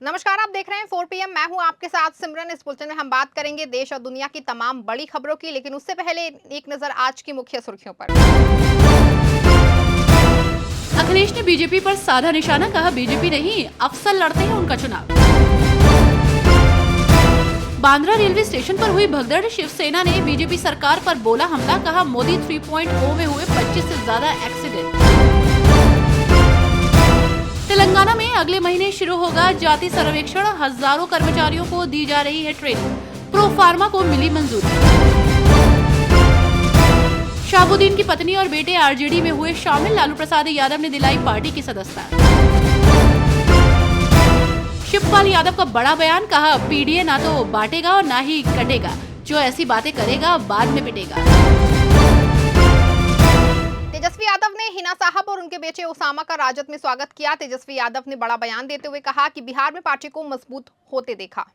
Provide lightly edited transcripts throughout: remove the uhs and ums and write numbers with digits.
नमस्कार, आप देख रहे हैं 4 PM। मैं हूं आपके साथ सिमरन। इस बुलेटिन में हम बात करेंगे देश और दुनिया की तमाम बड़ी खबरों की, लेकिन उससे पहले एक नजर आज की मुख्य सुर्खियों पर। अखिलेश ने बीजेपी पर साधा निशाना, कहा बीजेपी नहीं अफसर लड़ते हैं उनका चुनाव। बांद्रा रेलवे स्टेशन पर हुई भगदड़, शिवसेना ने बीजेपी सरकार पर बोला हमला, कहा मोदी 3.0 में हुए 25 से ज्यादा एक्सीडेंट। तेलंगाना में अगले महीने शुरू होगा जाति सर्वेक्षण, हजारों कर्मचारियों को दी जा रही है ट्रेनिंग, प्रो फार्मा को मिली मंजूरी। शाहबुद्दीन की पत्नी और बेटे आरजेडी में हुए शामिल, लालू प्रसाद यादव ने दिलाई पार्टी की सदस्यता। शिवपाल यादव का बड़ा बयान, कहा पीडीए ना तो बांटेगा और ना ही कटेगा, जो ऐसी बातें करेगा बाद में पिटेगा। तेजस्वी यादव ने हिना साहब और उनके बेटे ओसामा का राजद में स्वागत किया। तेजस्वी यादव ने बड़ा बयान देते हुए कहा कि बिहार में पार्टी को मजबूत होते देखा।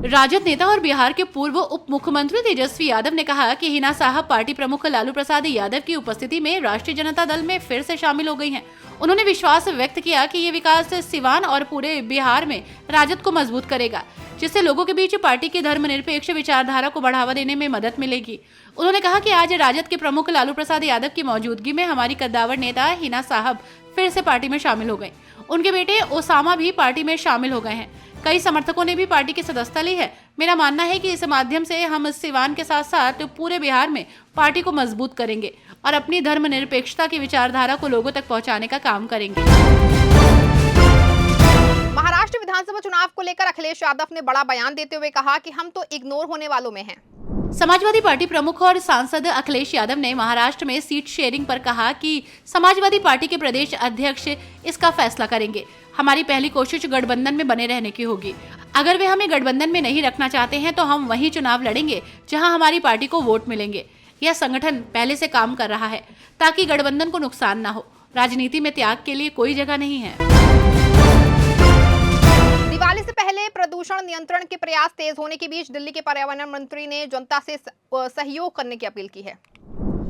राजद नेता और बिहार के पूर्व उप मुख्यमंत्री तेजस्वी यादव ने कहा कि हिना साहब पार्टी प्रमुख लालू प्रसाद यादव की उपस्थिति में राष्ट्रीय जनता दल में फिर से शामिल हो गई हैं। उन्होंने विश्वास व्यक्त किया कि ये विकास सिवान और पूरे बिहार में राजद को मजबूत करेगा, जिससे लोगों के बीच पार्टी की धर्मनिरपेक्ष विचारधारा को बढ़ावा देने में मदद मिलेगी। उन्होंने कहा कि आज राजद के प्रमुख लालू प्रसाद यादव की मौजूदगी में हमारी कद्दावर नेता हिना साहब फिर से पार्टी में शामिल हो गए। उनके बेटे ओसामा भी पार्टी में शामिल हो गए हैं। कई समर्थकों ने भी पार्टी की सदस्यता ली है। मेरा मानना है कि इस माध्यम से हम सिवान के साथ साथ पूरे बिहार में पार्टी को मजबूत करेंगे और अपनी धर्मनिरपेक्षता की विचारधारा को लोगों तक पहुंचाने का काम करेंगे। महाराष्ट्र विधानसभा चुनाव को लेकर अखिलेश यादव ने बड़ा बयान देते हुए कहा कि हम तो इग्नोर होने वालों में हैं। समाजवादी पार्टी प्रमुख और सांसद अखिलेश यादव ने महाराष्ट्र में सीट शेयरिंग पर कहा कि समाजवादी पार्टी के प्रदेश अध्यक्ष इसका फैसला करेंगे। हमारी पहली कोशिश गठबंधन में बने रहने की होगी। अगर वे हमें गठबंधन में नहीं रखना चाहते हैं तो हम वही चुनाव लड़ेंगे जहां हमारी पार्टी को वोट मिलेंगे। यह संगठन पहले से काम कर रहा है ताकि गठबंधन को नुकसान न हो। राजनीति में त्याग के लिए कोई जगह नहीं है। दिवाली से पहले प्रदूषण नियंत्रण के प्रयास तेज होने के बीच दिल्ली के पर्यावरण मंत्री ने जनता से सहयोग करने की अपील की है।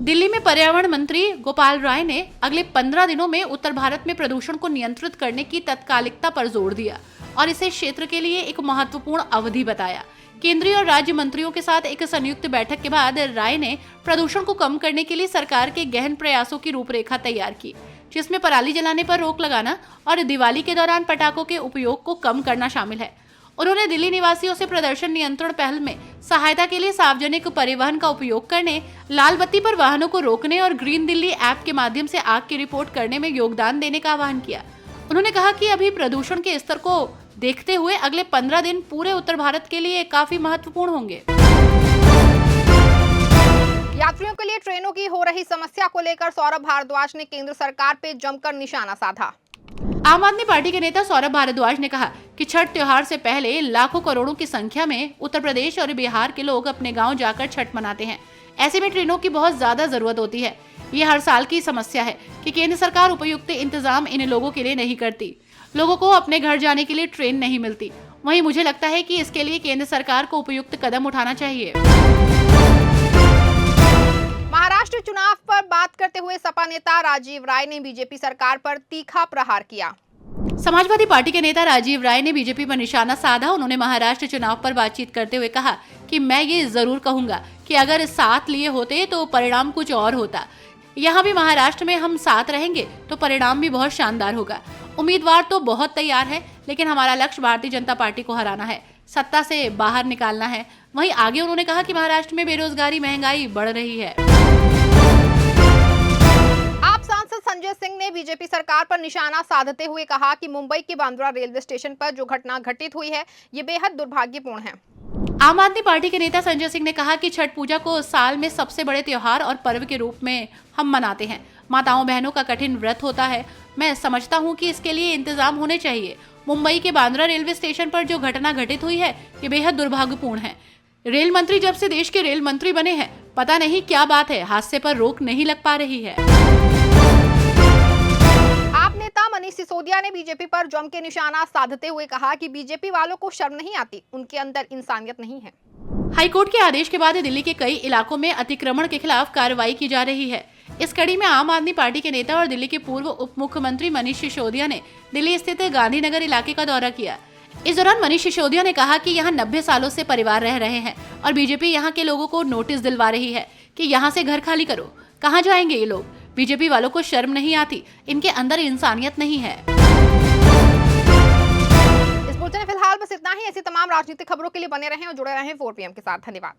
दिल्ली में पर्यावरण मंत्री गोपाल राय ने अगले 15 दिनों में उत्तर भारत में प्रदूषण को नियंत्रित करने की तत्कालिकता पर जोर दिया और इसे क्षेत्र के लिए एक महत्वपूर्ण अवधि बताया। केंद्रीय और राज्य मंत्रियों के साथ एक संयुक्त बैठक के बाद राय ने प्रदूषण को कम करने के लिए सरकार के गहन प्रयासों की रूपरेखा तैयार की, जिसमें पराली जलाने पर रोक लगाना और दिवाली के दौरान पटाखों के उपयोग को कम करना शामिल है। उन्होंने दिल्ली निवासियों से प्रदूषण नियंत्रण पहल में सहायता के लिए सार्वजनिक परिवहन का उपयोग करने, लाल बत्ती पर वाहनों को रोकने और ग्रीन दिल्ली ऐप के माध्यम से आग की रिपोर्ट करने में योगदान देने का आह्वान किया। उन्होंने कहा कि अभी प्रदूषण के स्तर को देखते हुए अगले 15 दिन पूरे उत्तर भारत के लिए काफी महत्वपूर्ण होंगे। यात्रियों के लिए ट्रेनों की हो रही समस्या को लेकर सौरभ भारद्वाज ने केंद्र सरकार पे जमकर निशाना साधा। आम आदमी पार्टी के नेता सौरभ भारद्वाज ने कहा कि छठ त्योहार से पहले लाखों करोड़ों की संख्या में उत्तर प्रदेश और बिहार के लोग अपने गांव जाकर छठ मनाते हैं। ऐसे में ट्रेनों की बहुत ज्यादा जरूरत होती है। ये हर साल की समस्या है कि केंद्र सरकार उपयुक्त इंतजाम इन लोगों के लिए नहीं करती। लोगों को अपने घर जाने के लिए ट्रेन नहीं मिलती। वहीं मुझे लगता है कि इसके लिए केंद्र सरकार को उपयुक्त कदम उठाना चाहिए। महाराष्ट्र चुनाव पर बात करते हुए सपा नेता राजीव राय ने बीजेपी सरकार पर तीखा प्रहार किया। समाजवादी पार्टी के नेता राजीव राय ने बीजेपी पर निशाना साधा। उन्होंने महाराष्ट्र चुनाव पर बातचीत करते हुए कहा कि मैं ये जरूर कहूंगा कि अगर साथ लिए होते तो परिणाम कुछ और होता। यहाँ भी महाराष्ट्र में हम साथ रहेंगे तो परिणाम भी बहुत शानदार होगा। उम्मीदवार तो बहुत तैयार है, लेकिन हमारा लक्ष्य भारतीय जनता पार्टी को हराना है, सत्ता से बाहर निकालना है। वहीं आगे उन्होंने कहा कि महाराष्ट्र में बेरोजगारी, महंगाई बढ़ रही है। आप सांसद संजय सिंह ने बीजेपी सरकार पर निशाना साधते हुए कहा कि मुंबई के बांद्रा रेलवे स्टेशन पर जो घटना घटित हुई है, ये बेहद दुर्भाग्यपूर्ण है। आम आदमी पार्टी के नेता संजय सिंह ने कहा कि छठ पूजा को साल में सबसे बड़े त्योहार और पर्व के रूप में हम मनाते हैं। माताओं बहनों का कठिन व्रत होता है। मैं समझता हूं कि इसके लिए इंतजाम होने चाहिए। मुंबई के बांद्रा रेलवे स्टेशन पर जो घटना घटित हुई है, ये बेहद दुर्भाग्यपूर्ण है। रेल मंत्री जब से देश के रेल मंत्री बने हैं, पता नहीं क्या बात है, हादसे पर रोक नहीं लग पा रही है। आप नेता मनीष सिसोदिया ने बीजेपी पर जम के निशाना साधते हुए कहा कि बीजेपी वालों को शर्म नहीं आती, उनके अंदर इंसानियत नहीं है। हाईकोर्ट के आदेश के बाद दिल्ली के कई इलाकों में अतिक्रमण के खिलाफ कार्रवाई की जा रही है। इस कड़ी में आम आदमी पार्टी के नेता और दिल्ली के पूर्व उप मुख्यमंत्री मनीष सिसोदिया ने दिल्ली स्थित गांधीनगर इलाके का दौरा किया। इस दौरान मनीष सिसोदिया ने कहा कि यहाँ 90 सालों से परिवार रह रहे हैं और बीजेपी यहाँ के लोगों को नोटिस दिलवा रही है कि यहाँ से घर खाली करो। कहाँ जाएंगे ये लोग? बीजेपी वालों को शर्म नहीं आती, इनके अंदर इंसानियत नहीं है। इस बुलेटिन में फिलहाल बस इतना ही। ऐसी तमाम राजनीतिक खबरों के लिए बने रहें और जुड़े रहें 4 PM के साथ। धन्यवाद।